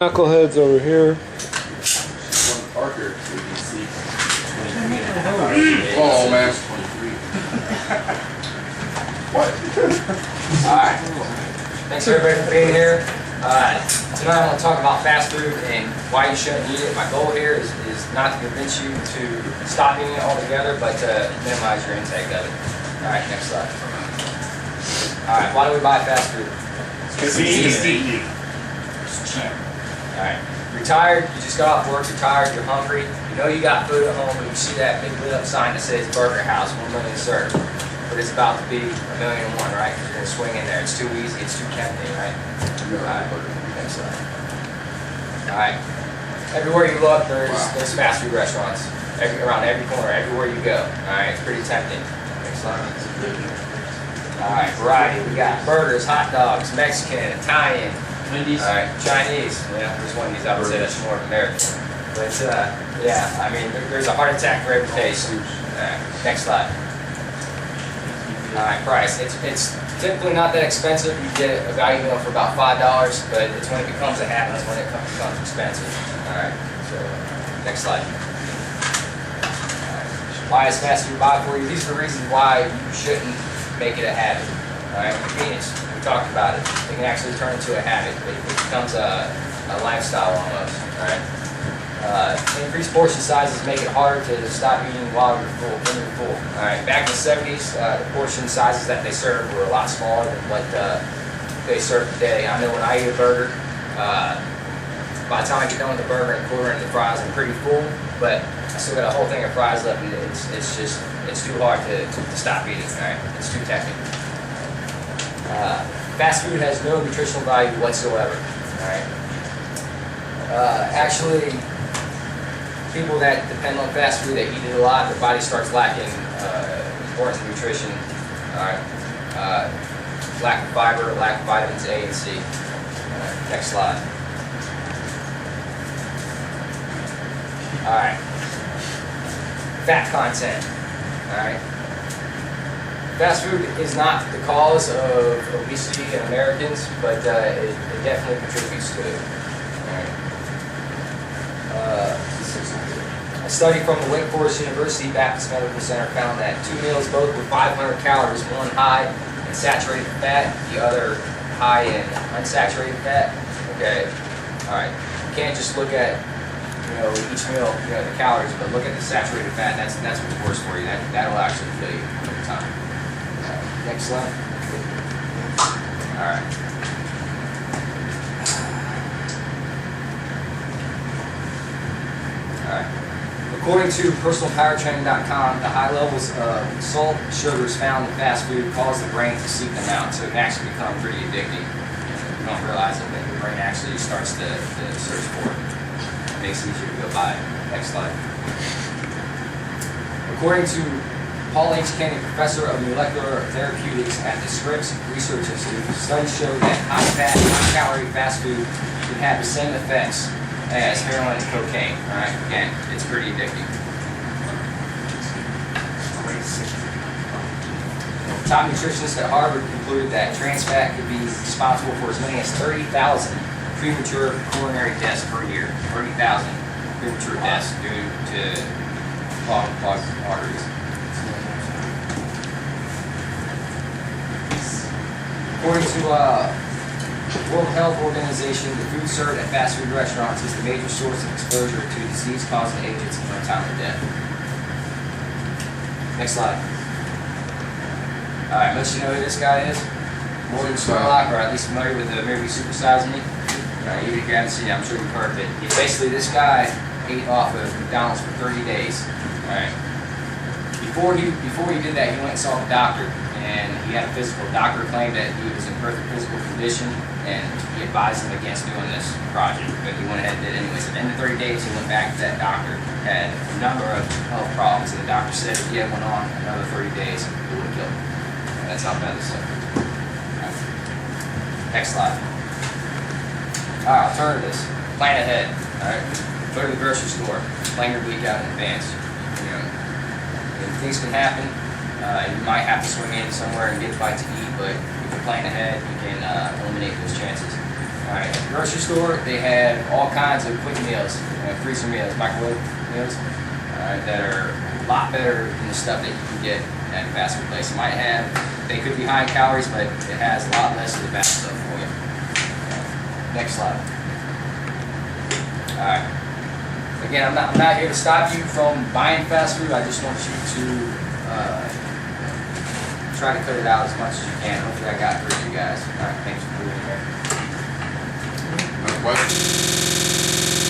Knuckleheads over here. Parker, so you can see 23.5 hours. Oh man. 23. What? Alright. Thanks everybody for being here. Tonight I want to talk about fast food and why you shouldn't eat it. My goal here is not to convince you to stop eating it altogether, but to minimize your intake of it. Alright, next slide. Alright, why do we buy fast food? It's easy. It's cheap. Alright. You're tired, you just got off work, you're tired, you're hungry, you know you got food at home, but you see that big lit up sign that says Burger House, 1 million served. But it's about to be 1,000,001, right? Because you're going to swing in there. It's too easy, it's too tempting, right? Alright, next slide. Alright. Everywhere you look, there's fast food restaurants. Around every corner, everywhere you go. Alright, it's pretty tempting. Next slide. Alright, variety. We got burgers, hot dogs, Mexican, Italian. Alright, Chinese. Yeah, there's one of these, I would say that's more American. But, yeah, I mean, there's a heart attack for every taste. Alright, next slide. Alright, price. It's typically not that expensive. You get a value meal for about $5, but it's when it becomes a habit, it's when it becomes expensive. Alright, so, next slide. Why is fast food bad for you? These are the reasons why you shouldn't make it a habit. Alright, convenience. Talked about it. It can actually turn into a habit. It becomes a lifestyle almost. Alright. Increased portion sizes make it hard to stop eating while you're full. When you're full. Alright. Back in the 70s, the portion sizes that they served were a lot smaller than what they serve today. I know when I eat a burger, by the time I get done with the burger and quarter into the fries, I'm pretty full. But I still got a whole thing of fries left. It's too hard to stop eating. Alright. It's too tempting. Fast food has no nutritional value whatsoever. Alright. Actually, people that depend on fast food, they eat it a lot, their body starts lacking important nutrition. Alright. Lack of fiber, lack of vitamins A and C. Next slide. Alright. Fat content. Alright. Fast food is not the cause of obesity in Americans, but it definitely contributes to it. A study from the Wake Forest University Baptist Medical Center found that 2 meals, both with 500 calories, one high in saturated fat, the other high in unsaturated fat. Okay, all right. You can't just look at each meal, the calories, but look at the saturated fat. That's what's worse for you. That'll actually kill you over time. Next slide. Alright. Alright. According to personalpowertraining.com, the high levels of salt and sugars found in fast food cause the brain to seek them out, so it can actually become pretty addicting. You don't realize it, but your brain actually starts to search for it. It makes it easier to go buy it. Next slide. According to Paul H. Kennedy, professor of molecular therapeutics at the Scripps Research Institute, studies show that high-fat, high-calorie fast food can have the same effects as heroin and cocaine. All right, again, it's pretty addicting. Top nutritionists at Harvard concluded that trans fat could be responsible for as many as 30,000 premature coronary deaths per year. 30,000 premature deaths due to clogged arteries. According to World Health Organization, the food served at fast food restaurants is the major source of exposure to disease-causing agents and untimely death. Next slide. Alright, most of you know who this guy is. Morgan Spurlock, or at least familiar with the movie Super Size Me. Even if you haven't seen it, I'm sure you've heard of it. Basically, this guy ate off of McDonald's for 30 days. Alright. Before he did that, he went and saw the doctor. And he had a physical. The doctor claimed that he was in perfect physical condition, and he advised him against doing this project. But he went ahead and did it anyways. At the end of 30 days, he went back to that doctor, had a number of health problems, and the doctor said if he had went on another 30 days, it would have killed him. And that's how bad this is. Next slide. Alright, alternatives. Plan ahead. Alright. Go to the grocery store. Plan your week out in advance. Things can happen. You might have to swing in somewhere and get a bite to eat, but if you're planning ahead, you can eliminate those chances. Alright, at the grocery store, they have all kinds of quick meals, freezer meals, microwave meals, that are a lot better than the stuff that you can get at a fast food place. It might have, they could be high in calories, but it has a lot less of the bad stuff for you. Next slide. Alright. Again, I'm not here to stop you from buying fast food. I just want you to try to cut it out as much as you can. Hopefully I got through you guys. Alright, thanks for being here. No questions?